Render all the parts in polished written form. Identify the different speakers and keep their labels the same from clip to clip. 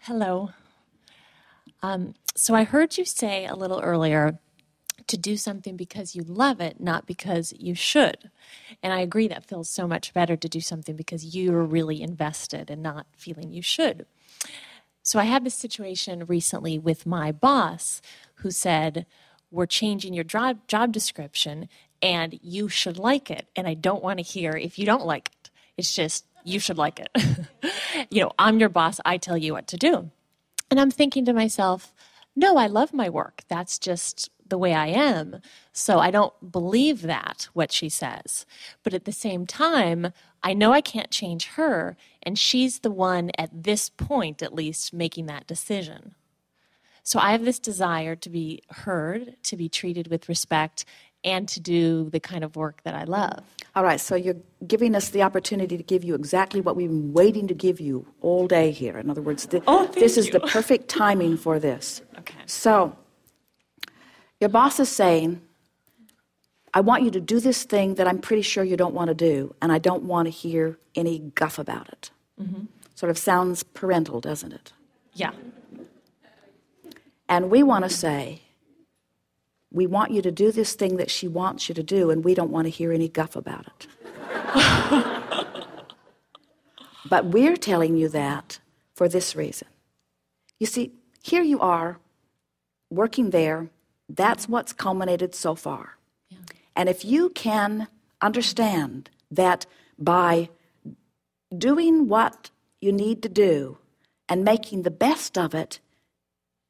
Speaker 1: Hello. So I heard you say a little earlier to do something because you love it, not because you should. And I agree that feels so much better to do something because you're really invested and not feeling you should. So I had this situation recently with my boss who said, we're changing your job description and you should like it. And I don't want to hear if you don't like it. It's just, you should like it. I'm your boss. I tell you what to do. And I'm thinking to myself, no, I love my work. That's just the way I am. So I don't believe that, what she says. But at the same time, I know I can't change her, and she's the one at this point, at least, making that decision. So I have this desire to be heard, to be treated with respect, and to do the kind of work that I love.
Speaker 2: All right, so you're giving us the opportunity to give you exactly what we've been waiting to give you all day here. In other words, this is the perfect timing for this.
Speaker 1: Okay.
Speaker 2: So your boss is saying, I want you to do this thing that I'm pretty sure you don't want to do, and I don't want to hear any guff about it.
Speaker 1: Mm-hmm.
Speaker 2: Sort of sounds parental, doesn't it?
Speaker 1: Yeah.
Speaker 2: And we want to say, we want you to do this thing that she wants you to do, and we don't want to hear any guff about it. But we're telling you that for this reason. You see, here you are, working there. That's what's culminated so far.
Speaker 1: Yeah.
Speaker 2: And if you can understand that by doing what you need to do and making the best of it,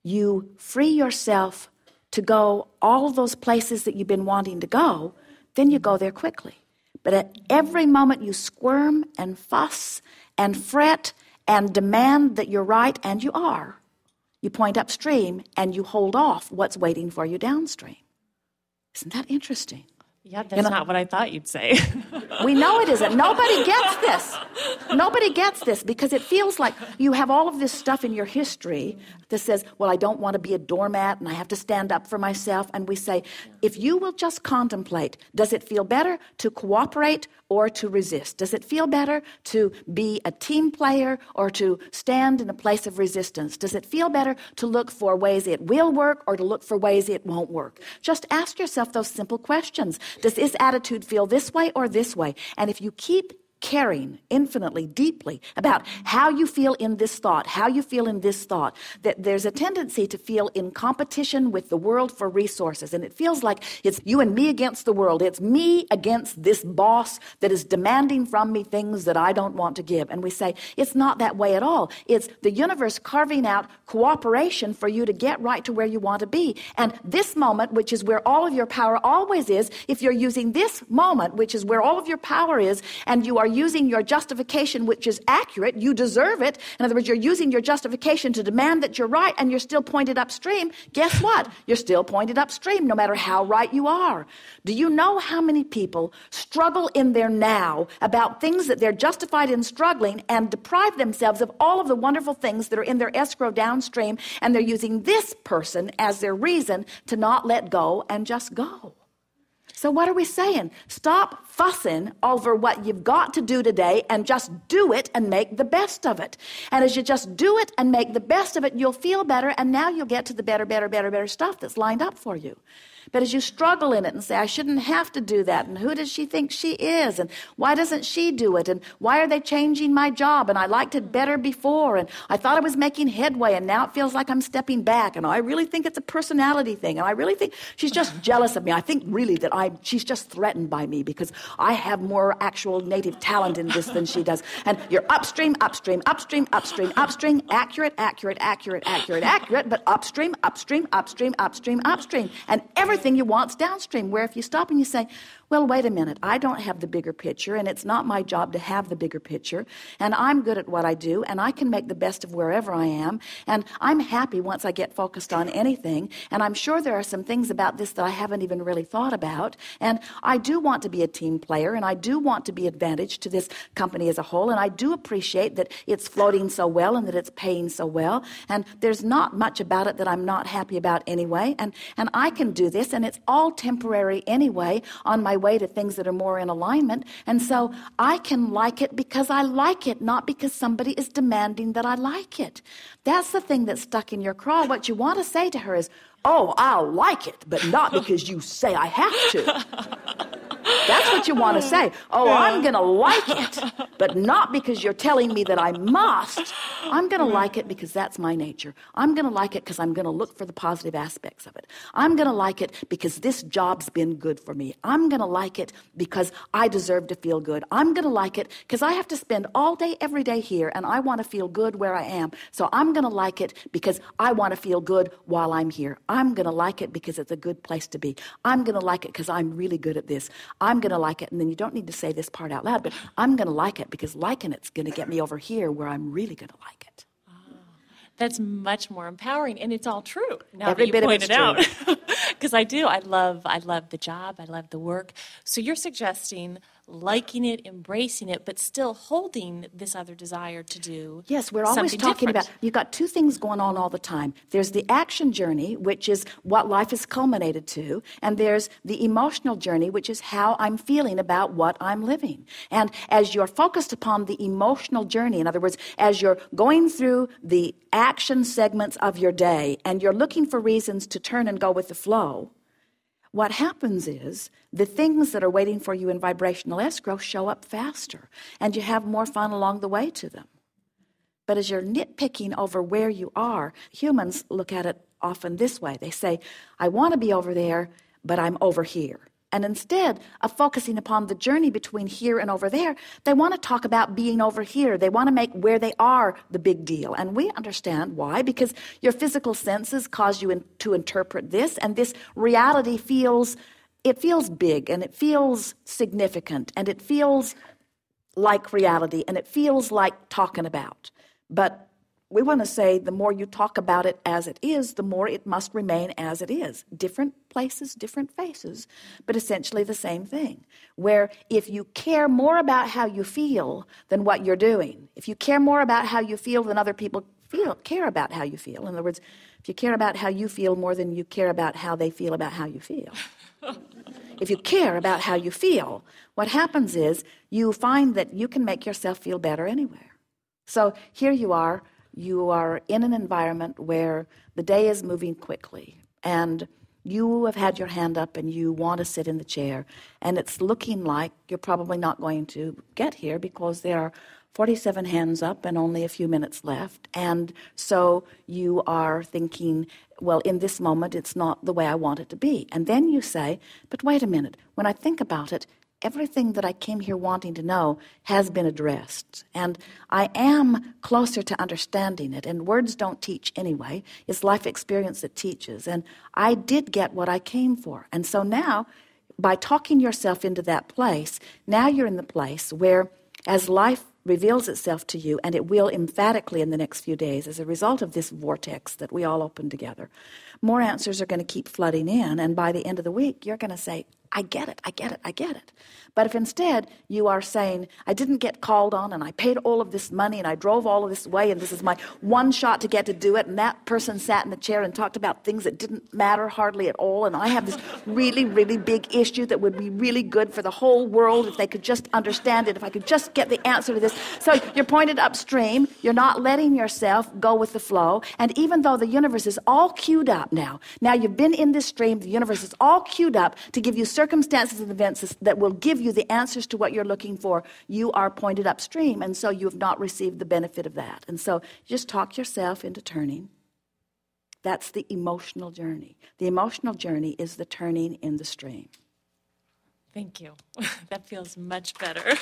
Speaker 2: you free yourself to go all of those places that you've been wanting to go, then you go there quickly. But at every moment you squirm and fuss and fret and demand that you're right, and you are. You point upstream and you hold off what's waiting for you downstream. Isn't that interesting?
Speaker 1: Yeah, that's not what I thought you'd say.
Speaker 2: We know it isn't. Nobody gets this. Nobody gets this because it feels like you have all of this stuff in your history that says, well, I don't want to be a doormat and I have to stand up for myself. And we say, if you will just contemplate, does it feel better to cooperate or to resist? Does it feel better to be a team player or to stand in a place of resistance? Does it feel better to look for ways it will work or to look for ways it won't work? Just ask yourself those simple questions. Does this attitude feel this way or this way? And if you keep caring infinitely, deeply about how you feel in this thought, how you feel in this thought, that there's a tendency to feel in competition with the world for resources. And it feels like it's you and me against the world. It's me against this boss that is demanding from me things that I don't want to give. And we say, it's not that way at all. It's the universe carving out cooperation for you to get right to where you want to be. And this moment, which is where all of your power always is, if you're using this moment, which is where all of your power is, and you are using your justification, which is accurate, you deserve it. In other words, you're using your justification to demand that you're right, and you're still pointed upstream. Guess what? You're still pointed upstream, no matter how right you are. Do you know how many people struggle in their now about things that they're justified in struggling and deprive themselves of all of the wonderful things that are in their escrow downstream, and they're using this person as their reason to not let go and just go? So what are we saying? Stop fussing over what you've got to do today and just do it and make the best of it. And as you just do it and make the best of it, you'll feel better, and now you'll get to the better stuff that's lined up for you. But as you struggle in it and say, I shouldn't have to do that, and who does she think she is, and why doesn't she do it, and why are they changing my job, and I liked it better before, and I thought I was making headway, and now it feels like I'm stepping back, and I really think it's a personality thing, and I really think she's just jealous of me. I think really that she's just threatened by me because I have more actual native talent in this than she does. And you're upstream, accurate, but upstream, and everything you want's downstream, where if you stop and you say, well, wait a minute, I don't have the bigger picture, and it's not my job to have the bigger picture, and I'm good at what I do, and I can make the best of wherever I am, and I'm happy once I get focused on anything, and I'm sure there are some things about this that I haven't even really thought about, and I do want to be a team player, and I do want to be advantaged to this company as a whole, and I do appreciate that it's floating so well and that it's paying so well, and there's not much about it that I'm not happy about anyway, and I can do this, and it's all temporary anyway on my my way to things that are more in alignment. And so I can like it because I like it, not because somebody is demanding that I like it. That's the thing that's stuck in your craw. What you want to say to her is, oh, I'll like it, but not because you say I have to. That's what you want to say. Oh, I'm going to like it, but not because you're telling me that I must. I'm going to like it because that's my nature. I'm going to like it because I'm going to look for the positive aspects of it. I'm going to like it because this job's been good for me. I'm going to like it because I deserve to feel good. I'm going to like it because I have to spend all day, every day here, and I want to feel good where I am. So I'm going to like it because I want to feel good while I'm here. I'm going to like it because it's a good place to be. I'm going to like it because I'm really good at this. I'm going to like it, and then you don't need to say this part out loud, but I'm going to like it because liking it's going to get me over here where I'm really going to like it.
Speaker 1: That's much more empowering, and it's all true. Now
Speaker 2: Every
Speaker 1: that you
Speaker 2: bit of
Speaker 1: pointed
Speaker 2: it's
Speaker 1: out,
Speaker 2: true.
Speaker 1: because I do. I love the job. I love the work. So you're suggesting liking it, embracing it, but still holding this other desire to do.
Speaker 2: Yes, we're always
Speaker 1: something
Speaker 2: talking
Speaker 1: different.
Speaker 2: about, you've got two things going on all the time. There's the action journey, which is what life is culminated to, and there's the emotional journey, which is how I'm feeling about what I'm living. And as you're focused upon the emotional journey, in other words, as you're going through the action segments of your day and you're looking for reasons to turn and go with the flow, what happens is the things that are waiting for you in vibrational escrow show up faster, and you have more fun along the way to them. But as you're nitpicking over where you are, humans look at it often this way. They say, I want to be over there, but I'm over here. And instead of focusing upon the journey between here and over there, they want to talk about being over here. They want to make where they are the big deal. And we understand why, because your physical senses cause you to interpret this, and this reality feels big, and it feels significant, and it feels like reality, and it feels like talking about. But we want to say the more you talk about it as it is, the more it must remain as it is. Different places, different faces, but essentially the same thing. Where if you care more about how you feel than what you're doing, if you care more about how you feel than other people care about how you feel, in other words, if you care about how you feel more than you care about how they feel about how you feel, if you care about how you feel, what happens is you find that you can make yourself feel better anywhere. So here you are in an environment where the day is moving quickly, and you have had your hand up and you want to sit in the chair, and it's looking like you're probably not going to get here because there are 47 hands up and only a few minutes left. And so you are thinking, well, in this moment, it's not the way I want it to be. And then you say, but wait a minute, when I think about it, everything that I came here wanting to know has been addressed. And I am closer to understanding it. And words don't teach anyway. It's life experience that teaches. And I did get what I came for. And so now, by talking yourself into that place, now you're in the place where, as life reveals itself to you, and it will emphatically in the next few days as a result of this vortex that we all open together, more answers are going to keep flooding in. And by the end of the week, you're going to say, I get it, I get it, I get it. But if instead you are saying, I didn't get called on, and I paid all of this money, and I drove all of this way, and this is my one shot to get to do it, and that person sat in the chair and talked about things that didn't matter hardly at all, and I have this really, really big issue that would be really good for the whole world if they could just understand it, if I could just get the answer to this. So you're pointed upstream, you're not letting yourself go with the flow, and even though the universe is all queued up now you've been in this stream, the universe is all queued up to give you circumstances and events that will give you the answers to what you're looking for, you are pointed upstream, and so you have not received the benefit of that. And so you just talk yourself into turning. That's the emotional journey. The emotional journey is the turning in the stream.
Speaker 1: Thank you. That feels much better.